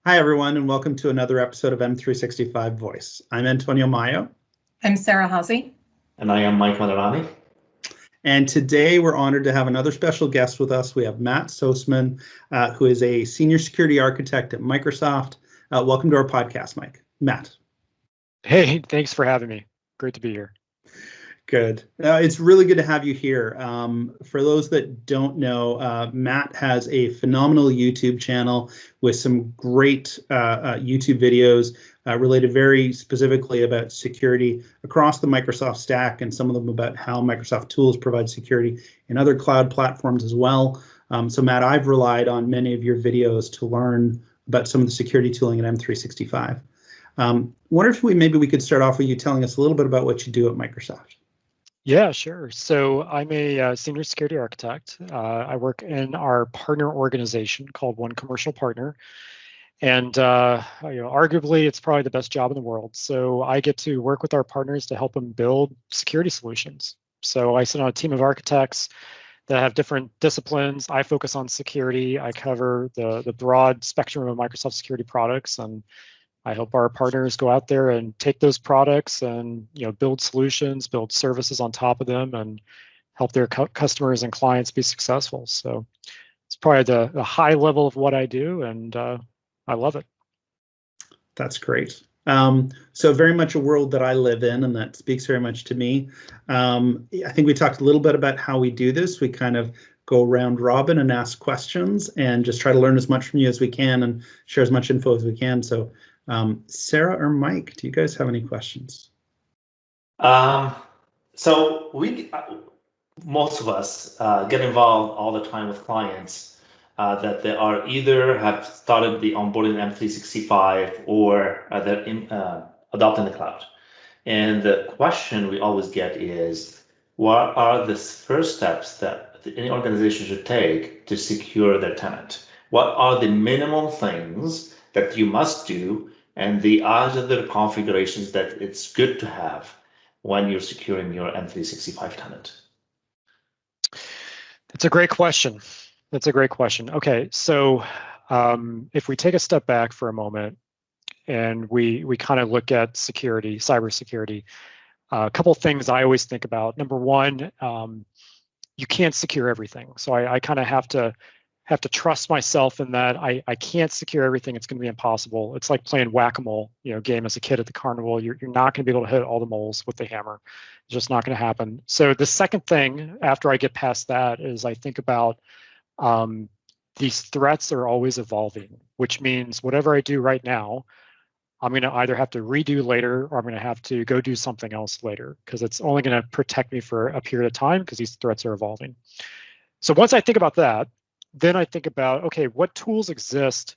Hi, everyone, and welcome to another episode of M365 Voice. I'm Antonio Mayo. I'm Sarah Haase. And I am Mike Madarani. And today we're honored to have another special guest with us. We have Matt Soseman, who is a senior security architect at Microsoft. Welcome to our podcast, Matt. Hey, thanks for having me. Great to be here. Good. It's really good to have you here. For those that don't know, Matt has a phenomenal YouTube channel with some great YouTube videos related very specifically about security across the Microsoft stack, and some of them about how Microsoft tools provide security in other cloud platforms as well. So Matt, I've relied on many of your videos to learn about some of the security tooling at M365. Wonder if maybe we could start off with you telling us a little bit about what you do at Microsoft. Yeah, sure. So I'm a senior security architect. I work in our partner organization called One Commercial Partner. And arguably, it's probably the best job in the world. So I get to work with our partners to help them build security solutions. So I sit on a team of architects that have different disciplines. I focus on security. I cover the broad spectrum of Microsoft security products, and I help our partners go out there and take those products and build solutions, build services on top of them, and help their customers and clients be successful. So it's probably the high level of what I do, and I love it. That's great. So very much a world that I live in, and that speaks very much to me. I think we talked a little bit about how we do this. We kind of go round robin and ask questions and just try to learn as much from you as we can and share as much info as we can. So Sarah or Mike, do you guys have any questions? So most of us get involved all the time with clients that they are either have started the onboarding M365 or they're adopting the cloud. And the question we always get is, what are the first steps that any organization should take to secure their tenant? What are the minimum things that you must do, and the other configurations that it's good to have when you're securing your M365 tenant? That's a great question. Okay, so if we take a step back for a moment and we kind of look at security, cybersecurity, a couple of things I always think about. Number one, you can't secure everything. So I kind of have to trust myself in that I can't secure everything. It's going to be impossible. It's like playing whack-a-mole, game as a kid at the carnival. You're not going to be able to hit all the moles with the hammer. It's just not going to happen. So the second thing after I get past that is I think about these threats are always evolving, which means whatever I do right now, I'm going to either have to redo later or I'm going to have to go do something else later, because it's only going to protect me for a period of time because these threats are evolving. So once I think about that, then I think about, okay, what tools exist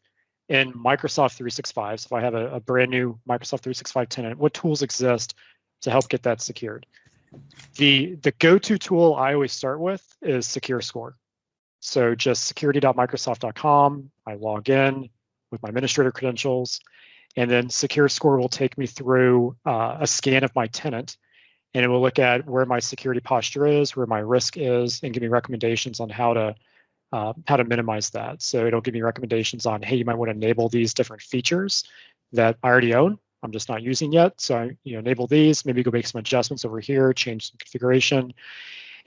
in Microsoft 365? So if I have a brand new Microsoft 365 tenant, what tools exist to help get that secured? The go-to tool I always start with is SecureScore. So just security.microsoft.com, I log in with my administrator credentials, and then SecureScore will take me through a scan of my tenant, and it will look at where my security posture is, where my risk is, and give me recommendations on how to minimize that. So it'll give me recommendations on, hey, you might want to enable these different features that I already own, I'm just not using yet. So I enable these, maybe go make some adjustments over here, change some configuration.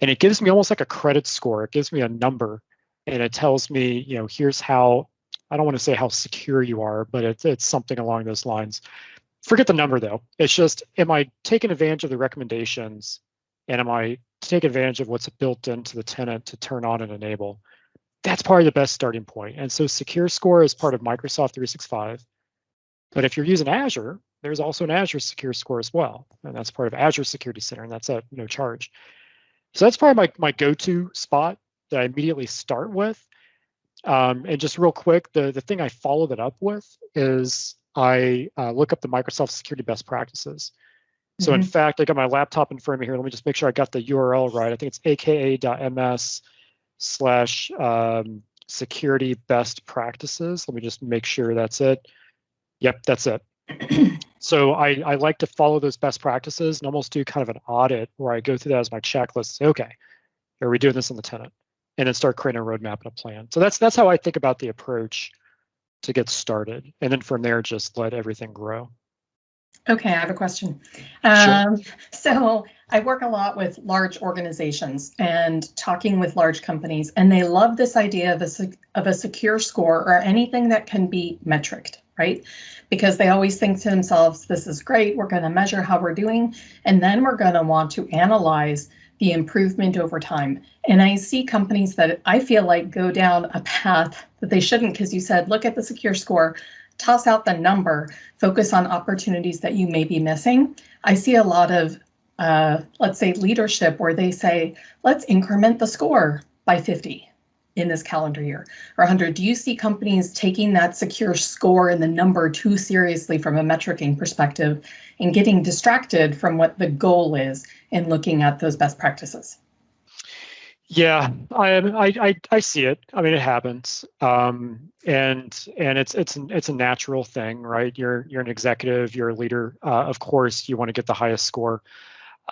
And it gives me almost like a credit score. It gives me a number, and it tells me, here's how, I don't want to say how secure you are, but it's something along those lines. Forget the number though. It's just, am I taking advantage of the recommendations, and am I taking advantage of what's built into the tenant to turn on and enable? That's probably the best starting point. And so SecureScore is part of Microsoft 365. But if you're using Azure, there's also an Azure SecureScore as well. And that's part of Azure Security Center, and that's at no charge. So that's probably my go-to spot that I immediately start with. And just real quick, the thing I follow that up with is I look up the Microsoft security best practices. So in fact, I got my laptop in front of me here. Let me just make sure I got the URL right. I think it's aka.ms/security best practices. Let me just make sure that's it. Yep, that's it. So I like to follow those best practices and almost do kind of an audit where I go through that as my checklist. Say, okay, are we doing this in the tenant? And then start creating a roadmap and a plan. So that's how I think about the approach to get started, and then from there just let everything grow. Okay, I have a question. Sure. So I work a lot with large organizations and talking with large companies, and they love this idea of a secure score or anything that can be metriced, right? Because they always think to themselves, this is great, we're going to measure how we're doing, and then we're going to want to analyze the improvement over time. And I see companies that I feel like go down a path that they shouldn't, because you said, look at the secure score, toss out the number, focus on opportunities that you may be missing. I see a lot of, let's say, leadership where they say, let's increment the score by 50 in this calendar year or 100. Do you see companies taking that secure score and the number too seriously from a metricing perspective and getting distracted from what the goal is in looking at those best practices? Yeah, I see it. I mean, it happens, and it's a natural thing, right? You're an executive, you're a leader. Of course, you want to get the highest score.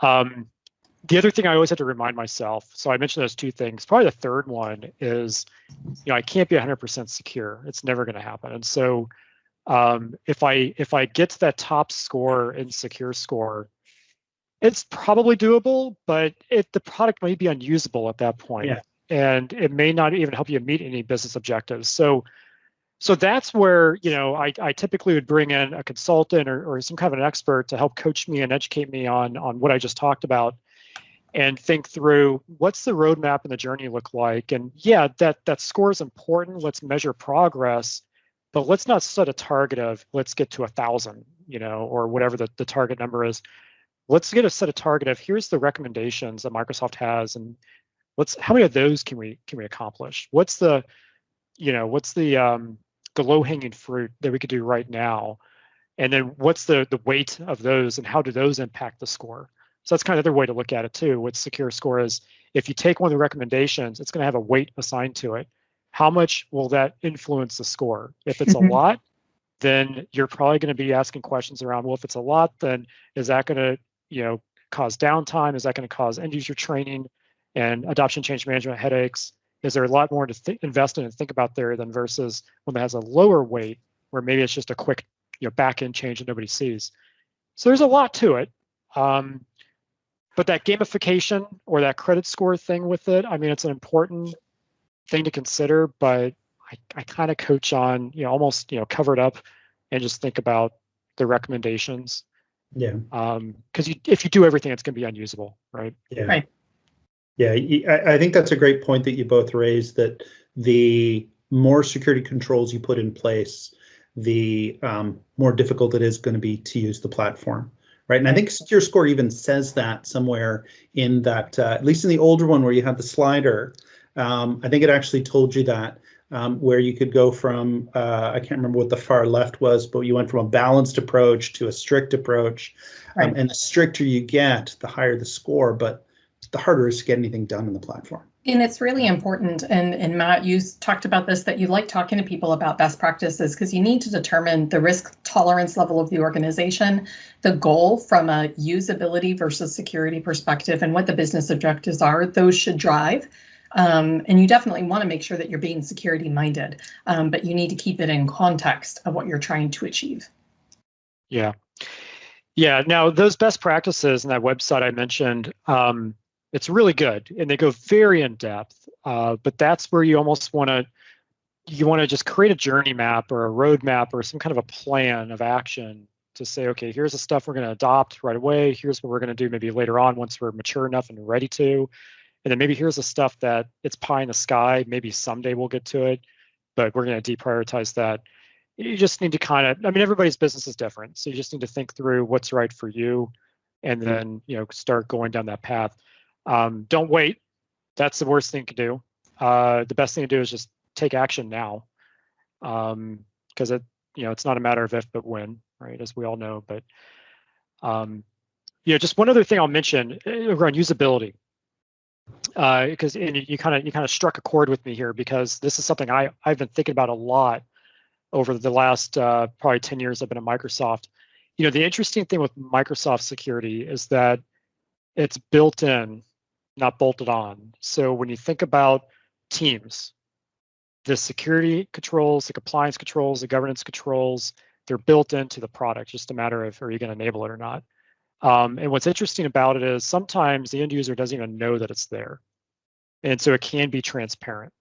The other thing I always have to remind myself. So I mentioned those two things. Probably the third one is, I can't be 100% secure. It's never going to happen. And so, if I get to that top score in secure score, it's probably doable, but the product may be unusable at that point, and it may not even help you meet any business objectives. So that's where I typically would bring in a consultant or some kind of an expert to help coach me and educate me on what I just talked about, and think through what's the roadmap and the journey look like. And yeah, that score is important. Let's measure progress, but let's not set a target of let's get to 1,000, or whatever the target number is. Let's get a set a target of here's the recommendations that Microsoft has, and how many of those can we accomplish? What's the low-hanging fruit that we could do right now, and then what's the weight of those, and how do those impact the score? So that's kind of the other way to look at it too. What secure score is, if you take one of the recommendations, it's going to have a weight assigned to it. How much will that influence the score? If it's a lot, then you're probably going to be asking questions around, well, if it's a lot, then is that going to cause downtime? Is that going to cause end user training and adoption change management headaches? Is there a lot more to invest in and think about there than versus one that has a lower weight where maybe it's just a quick back end change that nobody sees? So there's a lot to it. But that gamification or that credit score thing with it, I mean, it's an important thing to consider, but I kind of coach on, almost, cover it up and just think about the recommendations. Yeah. Because if you do everything, it's going to be unusable, right? Yeah. Right. Yeah, I think that's a great point that you both raised, that the more security controls you put in place, the more difficult it is going to be to use the platform, right? And I think Secure Score even says that somewhere in that, at least in the older one where you had the slider, I think it actually told you that, where you could go from, I can't remember what the far left was, but you went from a balanced approach to a strict approach. Right. And the stricter you get, the higher the score, but the harder it is to get anything done in the platform. And it's really important, and Matt, you talked about this, that you like talking to people about best practices because you need to determine the risk tolerance level of the organization, the goal from a usability versus security perspective, and what the business objectives are. Those should drive. And you definitely want to make sure that you're being security minded, but you need to keep it in context of what you're trying to achieve. Yeah. Yeah. Now, those best practices in that website I mentioned, it's really good, and they go very in depth. But that's where you almost want to just create a journey map or a roadmap or some kind of a plan of action to say, okay, here's the stuff we're going to adopt right away. Here's what we're going to do maybe later on once we're mature enough and ready to. And then maybe here's the stuff that it's pie in the sky. Maybe someday we'll get to it, but we're going to deprioritize that. You just need to kind of, I mean, everybody's business is different. So you just need to think through what's right for you and then, start going down that path. Don't wait. That's the worst thing to do. The best thing to do is just take action now. Because it's not a matter of if, but when, right? As we all know, but just one other thing I'll mention around usability. Because you kind of struck a chord with me here, because this is something I've been thinking about a lot over the last probably 10 years I've been at Microsoft. The interesting thing with Microsoft security is that it's built in, not bolted on. So when you think about Teams, the security controls, the compliance controls, the governance controls, they're built into the product. Just a matter of, are you going to enable it or not? And what's interesting about it is sometimes the end user doesn't even know that it's there. And so it can be transparent.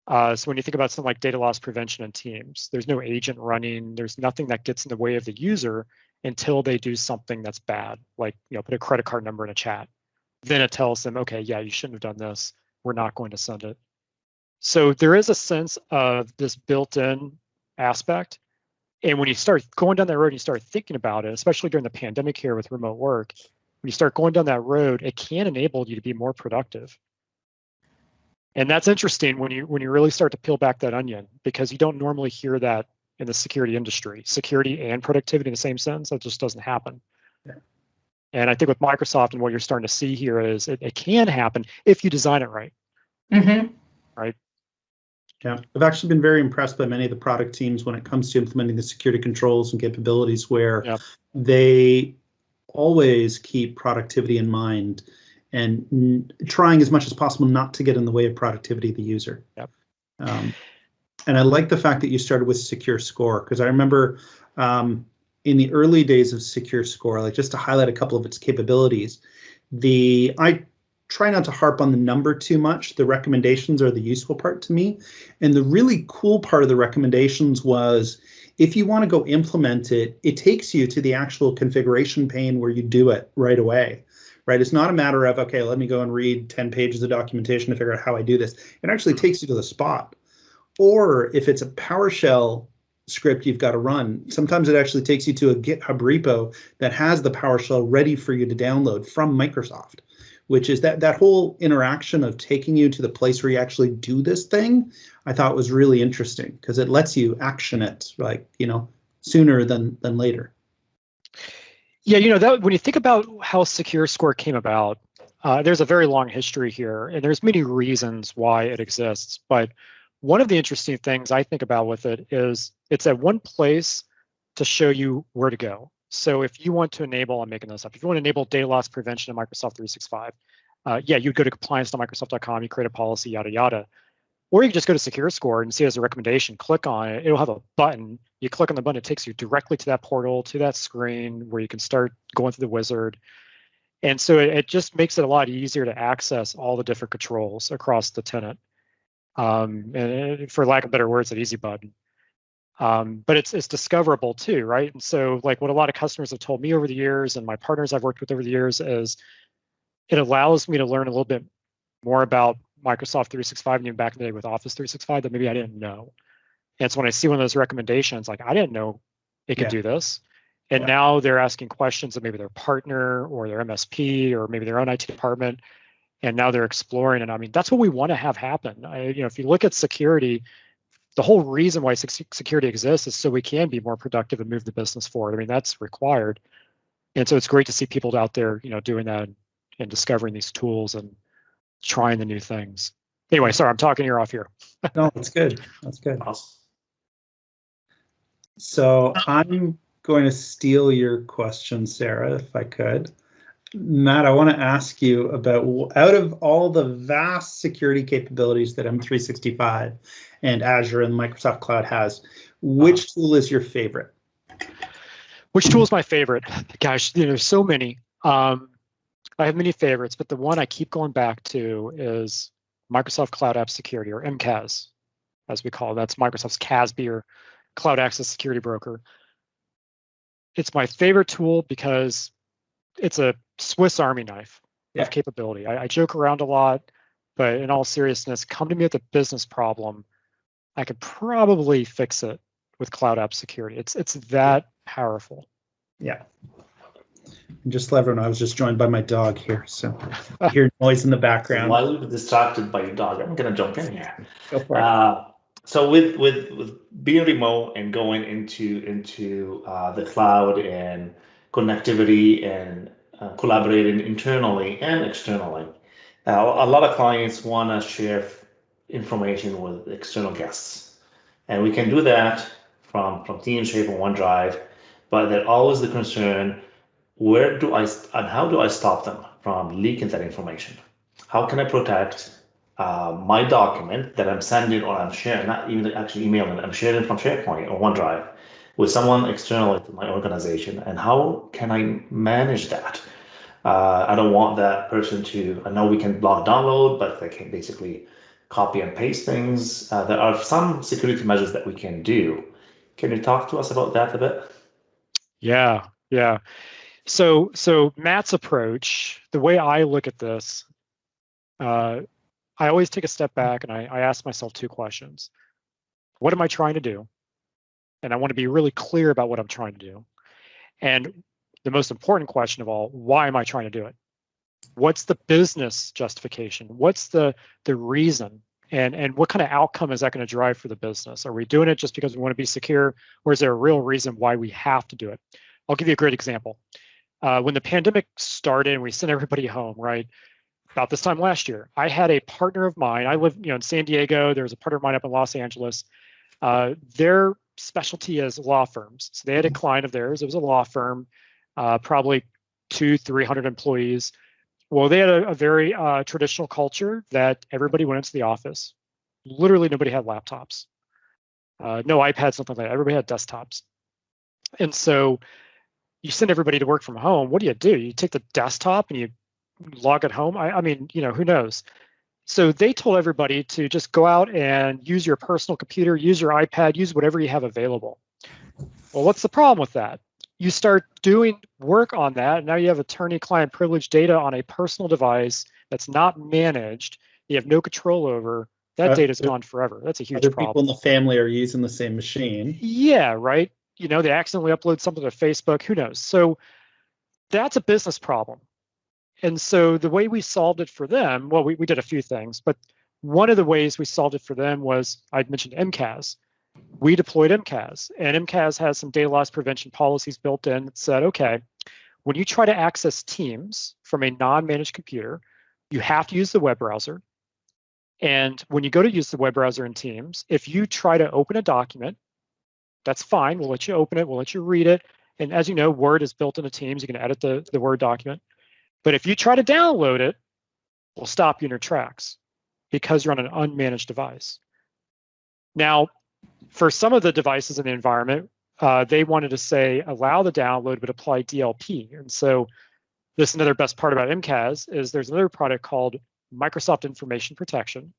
So when you think about something like data loss prevention in Teams, there's no agent running, there's nothing that gets in the way of the user until they do something that's bad, like put a credit card number in a chat. Then it tells them, okay, yeah, you shouldn't have done this. We're not going to send it. So there is a sense of this built-in aspect. And when you start going down that road and you start thinking about it, especially during the pandemic here with remote work, when you start going down that road, it can enable you to be more productive. And that's interesting when you really start to peel back that onion, because you don't normally hear that in the security industry. Security and productivity in the same sentence, that just doesn't happen. Yeah. And I think with Microsoft and what you're starting to see here is it can happen if you design it right. Mm-hmm. Right. Yeah, I've actually been very impressed by many of the product teams when it comes to implementing the security controls and capabilities where they always keep productivity in mind and trying as much as possible not to get in the way of productivity of the user. Yep. And I like the fact that you started with Secure Score, because I remember in the early days of Secure Score, like just to highlight a couple of its capabilities, I try not to harp on the number too much. The recommendations are the useful part to me. And the really cool part of the recommendations was, if you want to go implement it, it takes you to the actual configuration pane where you do it right away, right? It's not a matter of, okay, let me go and read 10 pages of documentation to figure out how I do this. It actually takes you to the spot. Or if it's a PowerShell script you've got to run, sometimes it actually takes you to a GitHub repo that has the PowerShell ready for you to download from Microsoft, which is that whole interaction of taking you to the place where you actually do this thing, I thought was really interesting because it lets you action it sooner than later. Yeah, that when you think about how Secure Score came about, there's a very long history here, and there's many reasons why it exists. But one of the interesting things I think about with it is it's at one place to show you where to go. So if you want to enable, I'm making this up, if you want to enable data loss prevention in Microsoft 365, you go to compliance.microsoft.com, you create a policy, yada, yada. Or you can just go to Secure Score and see it as a recommendation, click on it, it'll have a button. You click on the button, it takes you directly to that portal, to that screen where you can start going through the wizard. And so it just makes it a lot easier to access all the different controls across the tenant. And for lack of better words, an easy button. But it's discoverable too, right? And so like what a lot of customers have told me over the years and my partners I've worked with over the years is it allows me to learn a little bit more about Microsoft 365 and even back in the day with Office 365 that maybe I didn't know. And so when I see one of those recommendations, like I didn't know it could do this. And now they're asking questions of maybe their partner or their MSP or maybe their own IT department. And now they're exploring. And I mean, that's what we want to have happen. If you look at security, the whole reason why security exists is so we can be more productive and move the business forward. I mean, that's required. And so it's great to see people out there, doing that and discovering these tools and trying the new things. Anyway, sorry, I'm talking your off here. No, that's good. That's good. Awesome. So I'm going to steal your question, Sarah, if I could. Matt, I want to ask you about, out of all the vast security capabilities that M365 and Azure and Microsoft Cloud has, which tool is your favorite? Which tool is my favorite? Gosh, there's so many. I have many favorites, but the one I keep going back to is Microsoft Cloud App Security, or MCAS, as we call it. That's Microsoft's CASB, or Cloud Access Security Broker. It's my favorite tool because it's a Swiss Army knife of capability. I joke around a lot, but in all seriousness, come to me with a business problem, I could probably fix it with Cloud App Security. It's that powerful. Yeah. And just to let everyone know, I was just joined by my dog here, so I hear noise in the background. While you're distracted by your dog, I'm gonna jump in here. Go for it. So with being remote and going into the cloud and connectivity and collaborating internally and externally, a lot of clients want to share information with external guests, and we can do that from Teams, Shape, and OneDrive. But there's always the concern: where do I and how do I stop them from leaking that information? How can I protect my document that I'm sending or I'm sharing, not even actually emailing, I'm sharing from SharePoint or OneDrive with someone external to my organization, and how can I manage that? I don't want that person to, I know we can block download, but they can basically copy and paste things. There are some security measures that we can do. Can you talk to us about that a bit? Yeah, yeah. So Matt's approach, the way I look at this, I always take a step back and I ask myself two questions. What am I trying to do? And I want to be really clear about what I'm trying to do. And the most important question of all, why am I trying to do it? What's the business justification? What's the reason? And what kind of outcome is that going to drive for the business? Are we doing it just because we want to be secure, or is there a real reason why we have to do it? I'll give you a great example. When the pandemic started and we sent everybody home, right? About this time last year, I had a partner of mine. I live, in San Diego. There was a partner of mine up in Los Angeles. Their specialty is law firms. So they had a client of theirs. It was a law firm, probably 200-300 employees. Well, they had a very traditional culture that everybody went into the office. Literally nobody had laptops, no iPads, something like that. Everybody had desktops. And so you send everybody to work from home. What do? You take the desktop and you log it home? I mean, who knows? So they told everybody to just go out and use your personal computer, use your iPad, use whatever you have available. Well, what's the problem with that? You start doing work on that, and now you have attorney-client privilege data on a personal device that's not managed. You have no control over. That data's gone forever. That's a huge problem. Other people in the family are using the same machine. Yeah, right. They accidentally upload something to Facebook. Who knows? So that's a business problem. And so the way we solved it for them, well, we did a few things, but one of the ways we solved it for them was, I'd mentioned MCAS. We deployed MCAS, and MCAS has some data loss prevention policies built in that said, okay, when you try to access Teams from a non-managed computer, you have to use the web browser. And when you go to use the web browser in Teams, if you try to open a document, that's fine. We'll let you open it. We'll let you read it. And as you know, Word is built into Teams. You can edit the Word document. But if you try to download it, we'll stop you in your tracks because you're on an unmanaged device. Now, for some of the devices in the environment, they wanted to say allow the download but apply DLP. And so this is another best part about MCAS is there's another product called Microsoft Information Protection.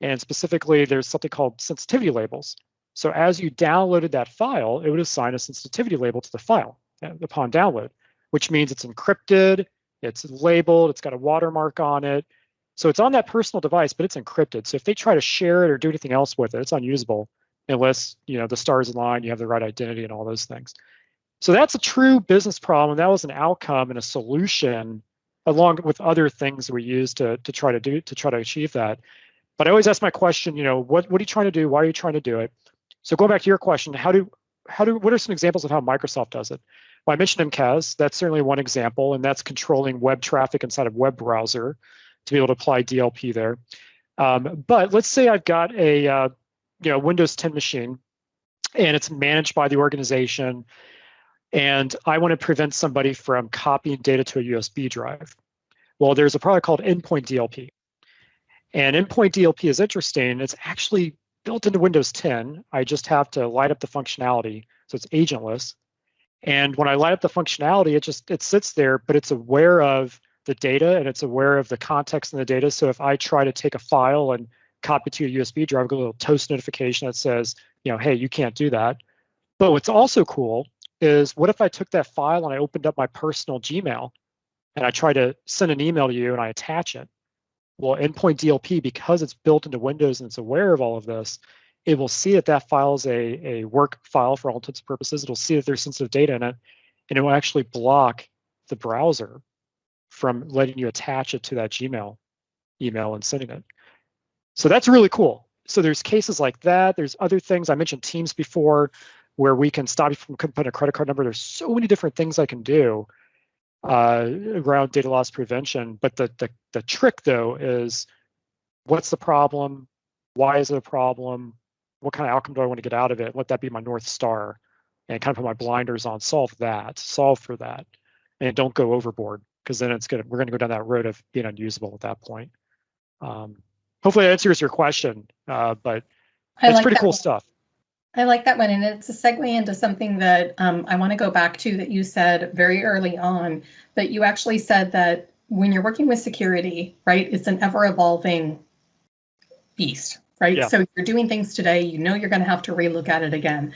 And specifically, there's something called sensitivity labels. So as you downloaded that file, it would assign a sensitivity label to the file upon download, which means it's encrypted, it's labeled, it's got a watermark on it. So it's on that personal device, but it's encrypted. So if they try to share it or do anything else with it, it's unusable unless the stars align, you have the right identity and all those things. So that's a true business problem. That was an outcome and a solution along with other things that we use to try to achieve that. But I always ask my question, what are you trying to do? Why are you trying to do it? So going back to your question, what are some examples of how Microsoft does it? Well, I mentioned MCAS. That's certainly one example, and that's controlling web traffic inside of web browser to be able to apply DLP there. But let's say I've got a Windows 10 machine, and it's managed by the organization, and I want to prevent somebody from copying data to a USB drive. Well, there's a product called Endpoint DLP. And Endpoint DLP is interesting. It's actually built into Windows 10. I just have to light up the functionality, so it's agentless. And when I light up the functionality, it sits there, but it's aware of the data and it's aware of the context in the data. So if I try to take a file and copy to a USB drive, I get a little toast notification that says, hey, you can't do that. But what's also cool is what if I took that file and I opened up my personal Gmail and I try to send an email to you and I attach it? Well, Endpoint DLP, because it's built into Windows and it's aware of all of this, it will see that file is a work file for all intents and purposes. It'll see that there's sensitive data in it, and it will actually block the browser from letting you attach it to that Gmail email and sending it. So that's really cool. So there's cases like that. There's other things. I mentioned Teams before where we can stop you from putting a credit card number. There's so many different things I can do around data loss prevention. But the trick, though, is what's the problem? Why is it a problem? What kind of outcome do I want to get out of it? Let that be my North Star and kind of put my blinders on, solve for that, and don't go overboard because then we're going to go down that road of being unusable at that point. hopefully that answers your question, but I it's like pretty that cool one. stuff. I like that one, and it's a segue into something that I want to go back to that you said very early on, that you actually said that when you're working with security, right, it's an ever-evolving beast, right? Yeah. So you're doing things today, you know you're going to have to relook at it again.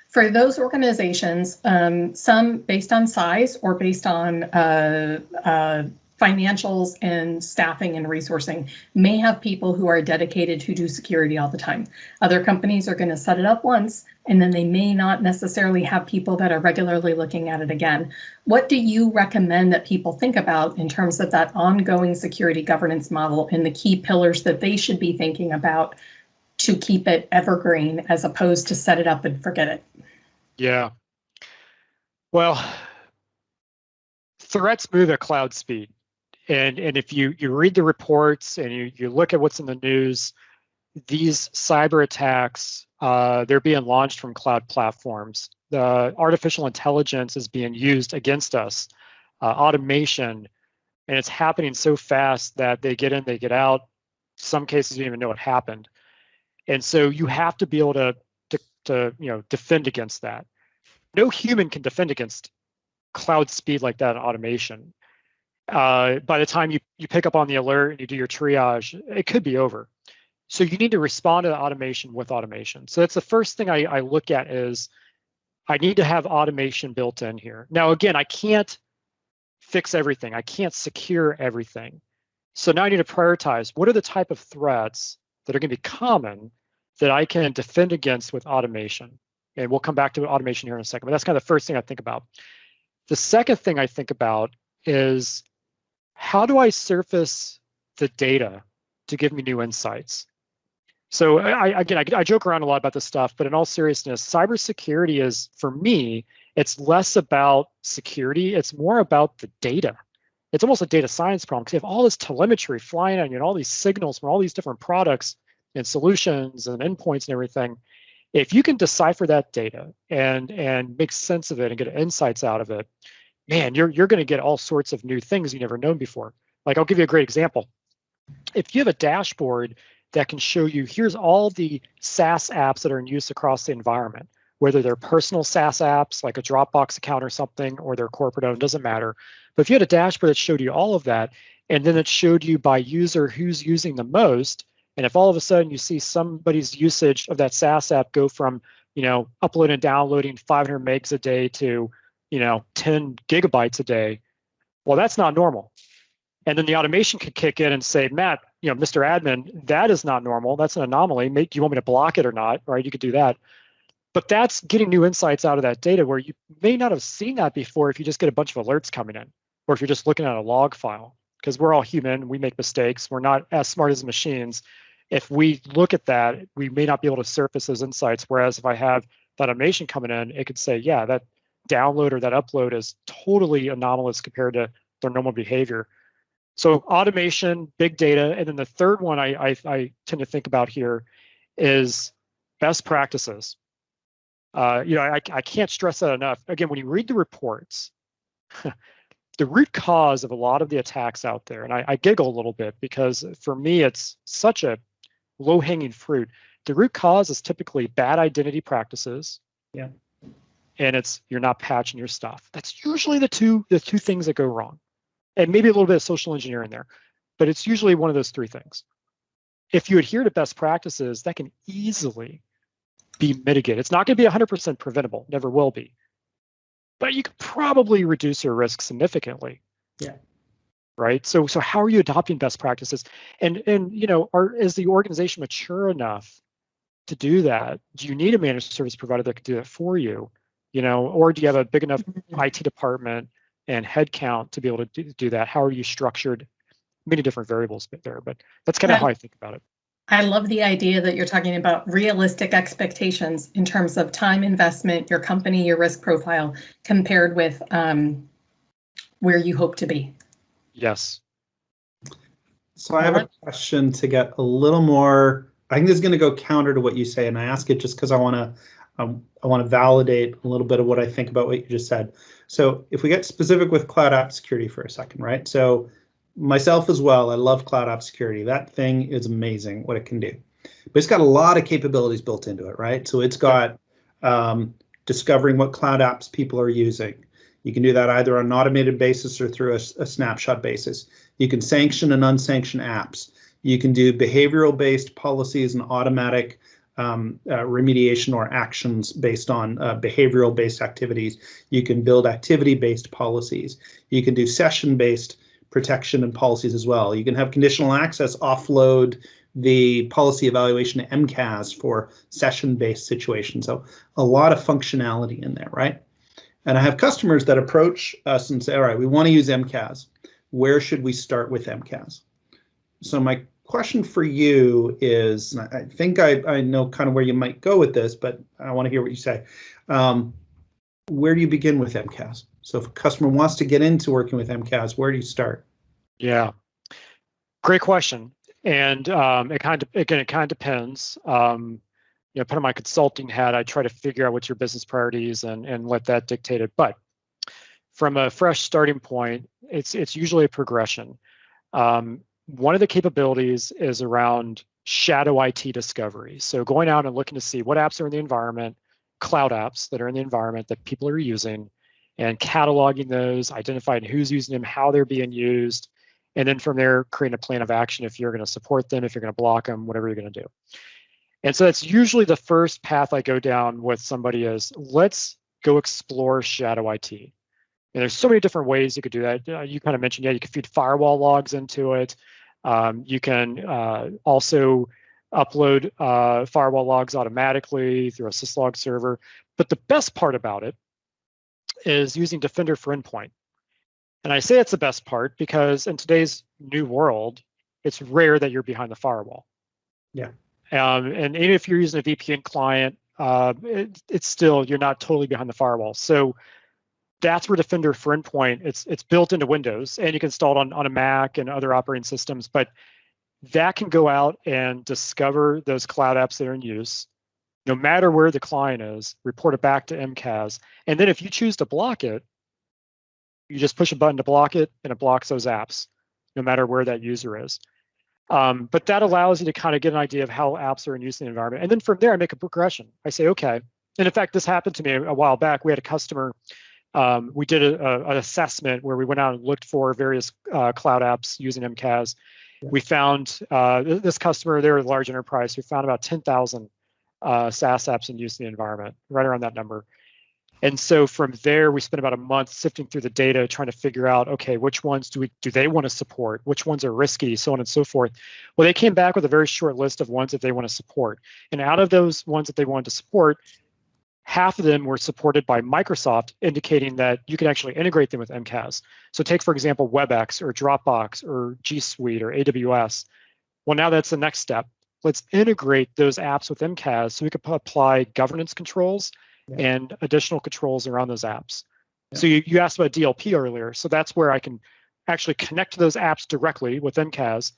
For those organizations, some based on size or based on financials and staffing and resourcing, may have people who are dedicated who do security all the time. Other companies are going to set it up once, and then they may not necessarily have people that are regularly looking at it again. What do you recommend that people think about in terms of that ongoing security governance model and the key pillars that they should be thinking about to keep it evergreen as opposed to set it up and forget it? Yeah. Well, threats move at cloud speed. And if you read the reports and you look at what's in the news, these cyber attacks, they're being launched from cloud platforms. The artificial intelligence is being used against us, automation, and it's happening so fast that they get in, they get out. Some cases you don't even know what happened. And so you have to be able to defend against that. No human can defend against cloud speed like that in automation. By the time you pick up on the alert and you do your triage, it could be over. So you need to respond to the automation with automation. So that's the first thing I look at is I need to have automation built in here. Now, again, I can't fix everything. I can't secure everything. So now I need to prioritize what are the type of threats that are going to be common that I can defend against with automation. And we'll come back to automation here in a second, but that's kind of the first thing I think about. The second thing I think about is how do I surface the data to give me new insights? So I joke around a lot about this stuff, but in all seriousness, cybersecurity is, for me, it's less about security, it's more about the data. It's almost a data science problem because you have all this telemetry flying on you and all these signals from all these different products and solutions and endpoints and everything. If you can decipher that data and make sense of it and get insights out of it, man, you're going to get all sorts of new things you never known before. Like, I'll give you a great example. If you have a dashboard that can show you, here's all the SaaS apps that are in use across the environment, whether they're personal SaaS apps like a Dropbox account or something, or they're corporate owned, doesn't matter. But if you had a dashboard that showed you all of that, and then it showed you by user who's using the most, and if all of a sudden you see somebody's usage of that SaaS app go from, uploading and downloading 500 megs a day to, 10 gigabytes a day, well, that's not normal. And then the automation could kick in and say, Matt, Mr. Admin, that is not normal. That's an anomaly. Do you want me to block it or not? Right? You could do that. But that's getting new insights out of that data where you may not have seen that before if you just get a bunch of alerts coming in, or if you're just looking at a log file, because we're all human. We make mistakes. We're not as smart as machines. If we look at that, we may not be able to surface those insights. Whereas if I have that automation coming in, it could say, yeah, that download or that upload is totally anomalous compared to their normal behavior. So automation, big data, and then the third one I tend to think about here is best practices. I can't stress that enough. Again, when you read the reports, the root cause of a lot of the attacks out there, and I giggle a little bit because for me it's such a low-hanging fruit. The root cause is typically bad identity practices. Yeah. And it's you're not patching your stuff. That's usually the two things that go wrong. And maybe a little bit of social engineering there, but it's usually one of those three things. If you adhere to best practices, that can easily be mitigated. It's not going to be 100% preventable, never will be, but you could probably reduce your risk significantly. Yeah. Right. So how are you adopting best practices? And is the organization mature enough to do that? Do you need a managed service provider that can do that for you? Or do you have a big enough IT department and headcount to be able to do that? How are you structured? Many different variables there, but that's kind of how I think about it. I love the idea that you're talking about realistic expectations in terms of time investment, your company, your risk profile, compared with where you hope to be. Yes. So I have a question to get a little more. I think this is going to go counter to what you say, and I ask it just because I want to validate a little bit of what I think about what you just said. So if we get specific with cloud app security for a second, right? So myself as well. I love cloud app security. That thing is amazing what it can do. But it's got a lot of capabilities built into it, right? So it's got discovering what cloud apps people are using. You can do that either on an automated basis or through a snapshot basis. You can sanction and unsanction apps. You can do behavioral-based policies and automatic remediation or actions based on behavioral-based activities. You can build activity-based policies. You can do session-based protection and policies as well. You can have conditional access offload the policy evaluation to MCAS for session-based situations. So a lot of functionality in there, right? And I have customers that approach us and say, all right, we want to use MCAS. Where should we start with MCAS? So my question for you is, and I think I know kind of where you might go with this, but I want to hear what you say. Where do you begin with MCAS? So if a customer wants to get into working with MCAS, where do you start? Yeah, great question. And it kind of depends. Put on my consulting hat, I try to figure out what's your business priorities and let that dictate it. But from a fresh starting point, it's usually a progression. One of the capabilities is around shadow IT discovery. So going out and looking to see what apps are in the environment, cloud apps that are in the environment that people are using, and cataloging those, identifying who's using them, how they're being used, and then from there, creating a plan of action if you're going to support them, if you're going to block them, whatever you're going to do. And so that's usually the first path I go down with somebody is, let's go explore shadow IT. And there's so many different ways you could do that. You kind of mentioned, you can feed firewall logs into it. You can also upload firewall logs automatically through a syslog server. But the best part about it is using Defender for Endpoint. And I say it's the best part because in today's new world, it's rare that you're behind the firewall. Yeah. And even if you're using a VPN client, it's still, you're not totally behind the firewall. So that's where Defender for Endpoint, it's built into Windows, and you can install it on a Mac and other operating systems, but that can go out and discover those cloud apps that are in use, no matter where the client is, report it back to MCAS. And then if you choose to block it, you just push a button to block it, and it blocks those apps, no matter where that user is. But that allows you to kind of get an idea of how apps are in use in the environment. And then from there, I make a progression. I say, okay. And in fact, this happened to me a while back. We had a customer, we did an assessment where we went out and looked for various cloud apps using MCAS. Yeah. We found this customer, they're a large enterprise, we found about 10,000 SaaS apps in use in the environment, right around that number. And so from there, we spent about a month sifting through the data, trying to figure out, okay, which ones do they want to support? Which ones are risky, so on and so forth. Well, they came back with a very short list of ones that they want to support. And out of those ones that they wanted to support, half of them were supported by Microsoft, indicating that you could actually integrate them with MCAS. So take, for example, WebEx or Dropbox or G Suite or AWS. Well, now that's the next step. Let's integrate those apps with MCAS so we could apply governance controls and additional controls around those apps. Yeah. So you asked about DLP earlier. So that's where I can actually connect to those apps directly with MCAS,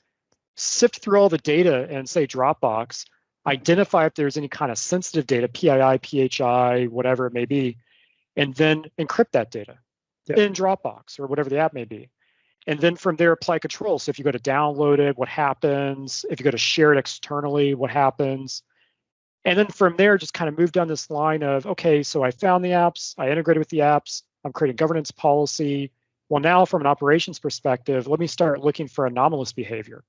sift through all the data and say Dropbox, identify if there's any kind of sensitive data, PII, PHI, whatever it may be, and then encrypt that data in Dropbox or whatever the app may be. And then from there, apply controls. So if you go to download it, what happens? If you go to share it externally, what happens? And then from there, just kind of move down this line of, okay, so I found the apps, I integrated with the apps, I'm creating governance policy. Well, now from an operations perspective, let me start looking for anomalous behavior.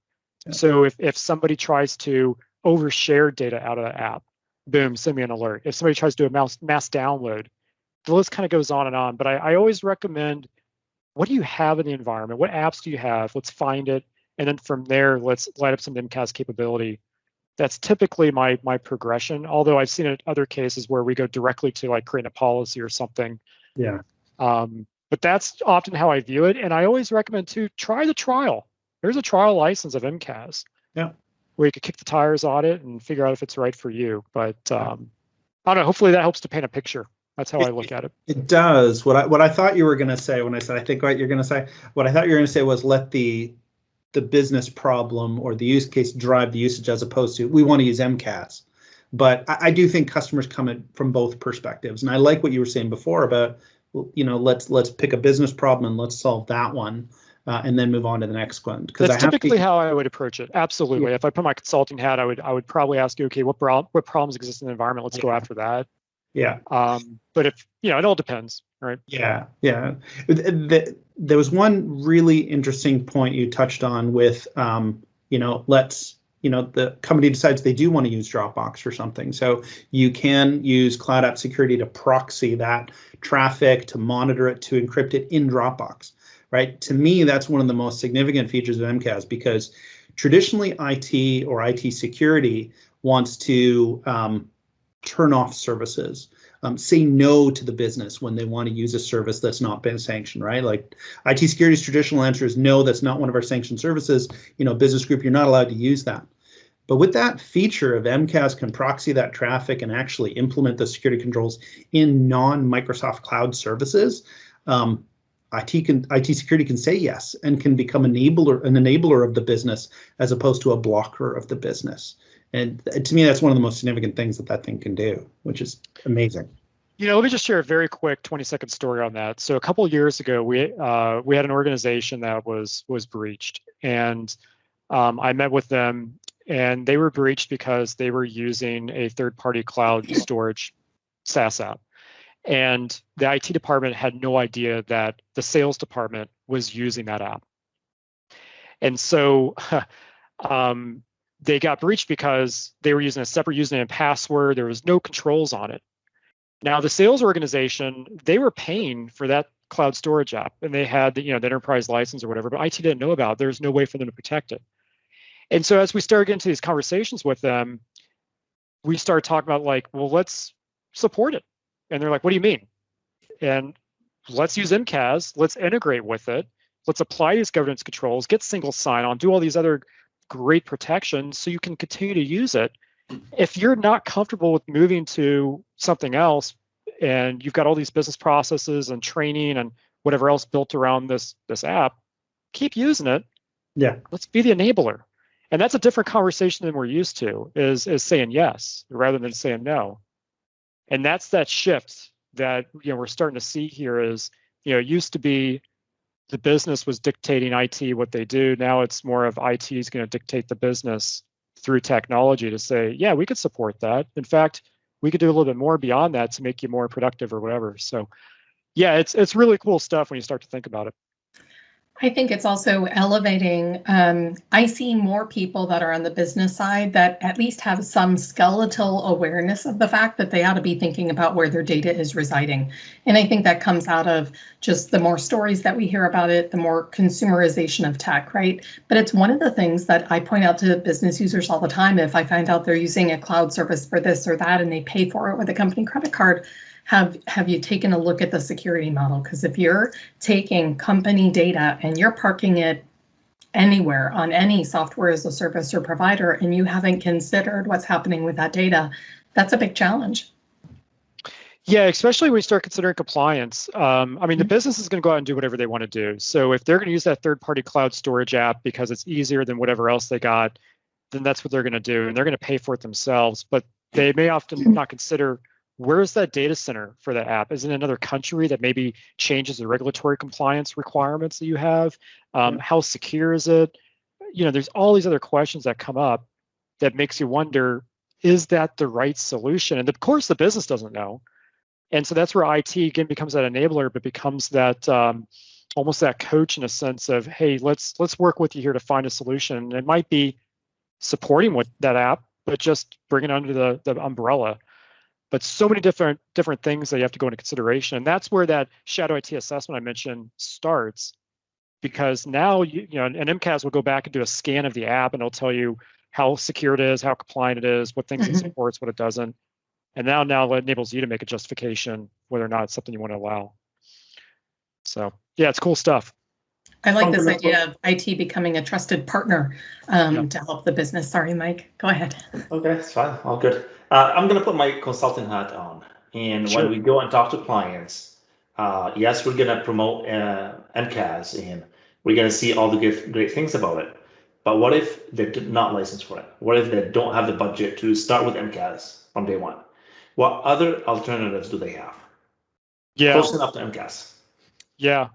Yeah. So if somebody tries to overshare data out of the app, boom, send me an alert. If somebody tries to do a mass download, the list kind of goes on and on. But I always recommend, what do you have in the environment? What apps do you have? Let's find it. And then from there, let's light up some MCAS capability. That's typically my progression, although I've seen it in other cases where we go directly to like creating a policy or something. Yeah. But that's often how I view it. And I always recommend to try the trial. There's a trial license of MCAS. Yeah. Where you could kick the tires on it and figure out if it's right for you. But I don't know, hopefully that helps to paint a picture. That's how I look at it. It does. What I thought you were going to say when I said, I think what you're going to say, what I thought you were going to say was let the business problem or the use case drive the usage, as opposed to we want to use MCAS. But I do think customers come in from both perspectives. And I like what you were saying before about, let's pick a business problem and let's solve that one. and then move on to the next one. Because that's typically how I would approach it. Absolutely. Yeah. If I put my consulting hat, I would probably ask you, okay, what problems exist in the environment? Let's go after that. Yeah. But if it all depends, right? Yeah. There was one really interesting point you touched on with, the company decides they do want to use Dropbox for something. So you can use Cloud App Security to proxy that traffic, to monitor it, to encrypt it in Dropbox, right? To me, that's one of the most significant features of MCAS, because traditionally IT or IT security wants to turn off services, say no to the business when they want to use a service that's not been sanctioned, right? Like IT security's traditional answer is no, that's not one of our sanctioned services. Business group, you're not allowed to use that. But with that feature of MCAS can proxy that traffic and actually implement the security controls in non-Microsoft Cloud services, IT security can say yes and can become an enabler of the business as opposed to a blocker of the business. And to me, that's one of the most significant things that thing can do, which is amazing. Let me just share a very quick 20-second story on that. So a couple of years ago, we had an organization that was breached, and I met with them, and they were breached because they were using a third-party cloud storage SaaS app. And the IT department had no idea that the sales department was using that app. And so they got breached because they were using a separate username and password. There was no controls on it. Now, the sales organization, they were paying for that cloud storage app, and they had the enterprise license or whatever, but IT didn't know about it. There's no way for them to protect it. And so as we started getting into these conversations with them, we started talking about well, let's support it. And they're like, what do you mean? And let's use MCAS, let's integrate with it, let's apply these governance controls, get single sign-on, do all these other great protections so you can continue to use it. If you're not comfortable with moving to something else and you've got all these business processes and training and whatever else built around this app, keep using it. Yeah. Let's be the enabler. And that's a different conversation than we're used to, is saying yes rather than saying no. And that's that shift that we're starting to see here is, it used to be the business was dictating IT what they do. Now it's more of IT is going to dictate the business through technology to say, yeah, we could support that. In fact, we could do a little bit more beyond that to make you more productive or whatever. So yeah, it's really cool stuff when you start to think about it. I think it's also elevating. I see more people that are on the business side that at least have some skeletal awareness of the fact that they ought to be thinking about where their data is residing. And I think that comes out of just the more stories that we hear about it, the more consumerization of tech, right? But it's one of the things that I point out to business users all the time. If I find out they're using a cloud service for this or that and they pay for it with a company credit card, have you taken a look at the security model? Because if you're taking company data and you're parking it anywhere on any software as a service or provider, and you haven't considered what's happening with that data, that's a big challenge. Yeah, especially when you start considering compliance. The business is going to go out and do whatever they want to do. So if they're going to use that third-party cloud storage app because it's easier than whatever else they got, then that's what they're going to do, and they're going to pay for it themselves. But they may often not consider, where's that data center for that app? Is it in another country that maybe changes the regulatory compliance requirements that you have? How secure is it? There's all these other questions that come up that makes you wonder, is that the right solution? And of course, the business doesn't know. And so that's where IT again becomes that enabler, but becomes that almost that coach in a sense of, hey, let's work with you here to find a solution. And it might be supporting with that app, but just bring it under the umbrella. But so many different things that you have to go into consideration. And that's where that shadow IT assessment I mentioned starts, because now an MCAS will go back and do a scan of the app, and it'll tell you how secure it is, how compliant it is, what things it supports, what it doesn't. And now it enables you to make a justification whether or not it's something you want to allow. So yeah, it's cool stuff. I like this idea of IT becoming a trusted partner to help the business. Sorry, Mike, go ahead. Okay, it's fine, all good. I'm going to put my consulting hat on. And when we go and talk to clients, yes, we're going to promote MCAS and we're going to see all the great things about it. But what if they're not licensed for it? What if they don't have the budget to start with MCAS from day one? What other alternatives do they have? Yeah. Close enough to MCAS. Yeah.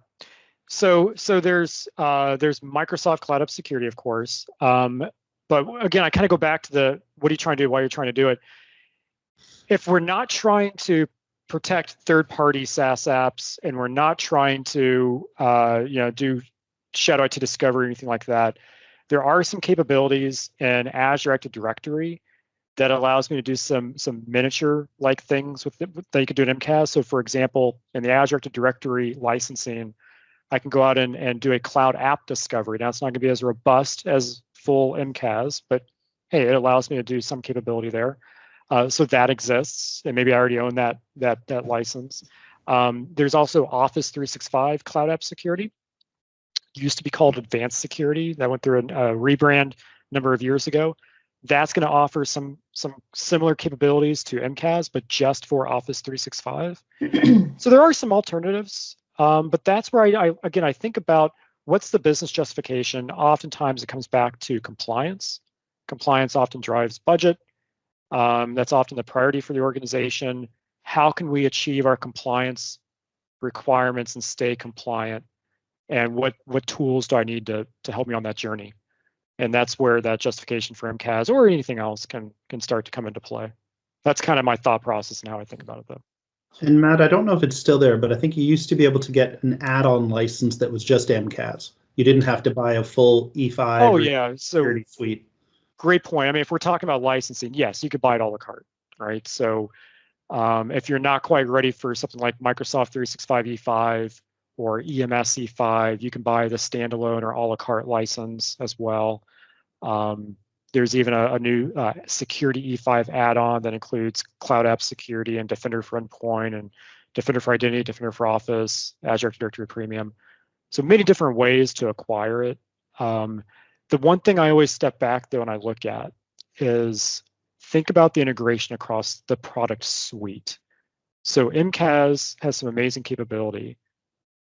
So there's Microsoft Cloud App Security, of course. But again, I kind of go back to the what are you trying to do, why you're trying to do it. If we're not trying to protect third-party SaaS apps, and we're not trying to do shadow IT discovery or anything like that, there are some capabilities in Azure Active Directory that allows me to do some miniature-like things with it, that you can do in MCAS. So for example, in the Azure Active Directory licensing, I can go out and do a cloud app discovery. Now, it's not going to be as robust as full MCAS, but hey, it allows me to do some capability there. So that exists, and maybe I already own that license. There's also Office 365 Cloud App Security. It used to be called Advanced Security. That went through a rebrand a number of years ago. That's going to offer some similar capabilities to MCAS, but just for Office 365. So there are some alternatives, but that's where I think about what's the business justification. Oftentimes it comes back to compliance. Compliance often drives budget. That's often the priority for the organization. How can we achieve our compliance requirements and stay compliant? And what tools do I need to help me on that journey? And that's where that justification for MCAS or anything else can start to come into play. That's kind of my thought process and how I think about it, though. And Matt, I don't know if it's still there, but I think you used to be able to get an add-on license that was just MCAS. You didn't have to buy a full E5 oh, yeah. security suite. Great point. I mean, if we're talking about licensing, yes, you could buy it a la carte, right? So if you're not quite ready for something like Microsoft 365 E5 or EMS E5, you can buy the standalone or a la carte license as well. There's even a new security E5 add-on that includes Cloud App Security and Defender for Endpoint and Defender for Identity, Defender for Office, Azure Active Directory Premium. So many different ways to acquire it. The one thing I always step back, though, and I look at is think about the integration across the product suite. So MCAS has some amazing capability.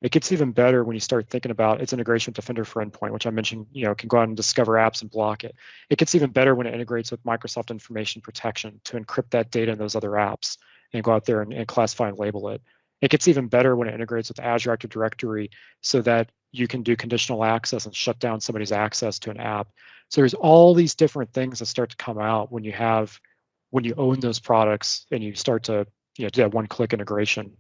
It gets even better when you start thinking about its integration with Defender for Endpoint, which I mentioned, can go out and discover apps and block it. It gets even better when it integrates with Microsoft Information Protection to encrypt that data in those other apps and go out there and classify and label it. It gets even better when it integrates with Azure Active Directory so that you can do conditional access and shut down somebody's access to an app. So there's all these different things that start to come out when you own those products and you start to do that one-click integration.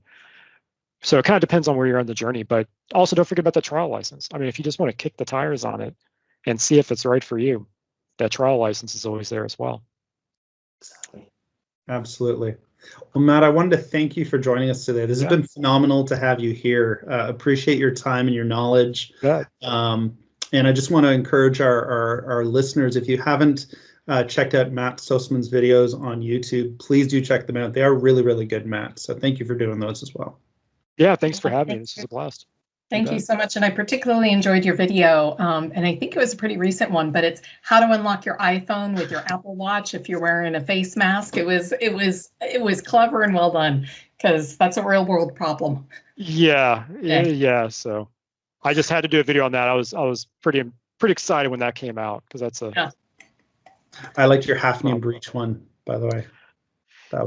So it kind of depends on where you're on the journey, but also don't forget about the trial license. I mean, if you just want to kick the tires on it and see if it's right for you, that trial license is always there as well. Exactly. Absolutely. Well, Matt, I wanted to thank you for joining us today. This has been phenomenal to have you here. Appreciate your time and your knowledge. And I just want to encourage our listeners, if you haven't checked out Matt Soseman's videos on YouTube, please do check them out. They are really, really good, Matt. So thank you for doing those as well. Yeah, thanks for having me. This was a blast. Thank you so much. And I particularly enjoyed your video. And I think it was a pretty recent one, but it's how to unlock your iPhone with your Apple Watch if you're wearing a face mask. It was clever and well done, because that's a real world problem. Yeah. So I just had to do a video on that. I was pretty excited when that came out, because that's a I liked your Hafnium breach one, by the way.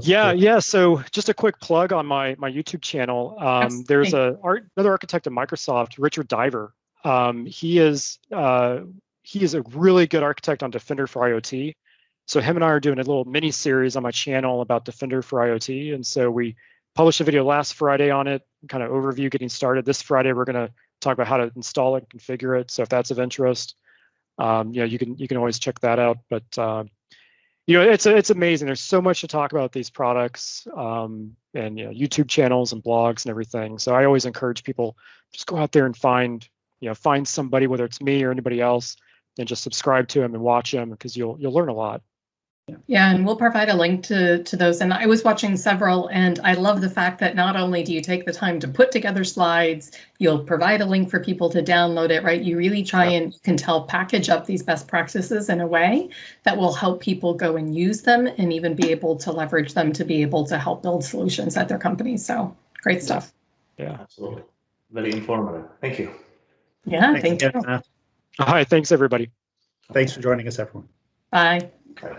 Yeah. So just a quick plug on my YouTube channel. There's another architect at Microsoft, Richard Diver. He is a really good architect on Defender for IoT. So him and I are doing a little mini series on my channel about Defender for IoT. And so we published a video last Friday on it, kind of overview getting started. This Friday we're going to talk about how to install it and configure it. So if that's of interest, you can always check that out. But it's amazing. There's so much to talk about these products, and YouTube channels and blogs and everything. So I always encourage people, just go out there and find somebody, whether it's me or anybody else, and just subscribe to them and watch them, because you'll learn a lot. Yeah, and we'll provide a link to those. And I was watching several, and I love the fact that not only do you take the time to put together slides, you'll provide a link for people to download it, right? You really try and, you can tell, package up these best practices in a way that will help people go and use them and even be able to leverage them to be able to help build solutions at their companies. So great stuff. Yeah, absolutely. Very informative. Thank you. Yeah, thank you. Matt. All right, thanks everybody. Thanks for joining us, everyone. Bye. Okay.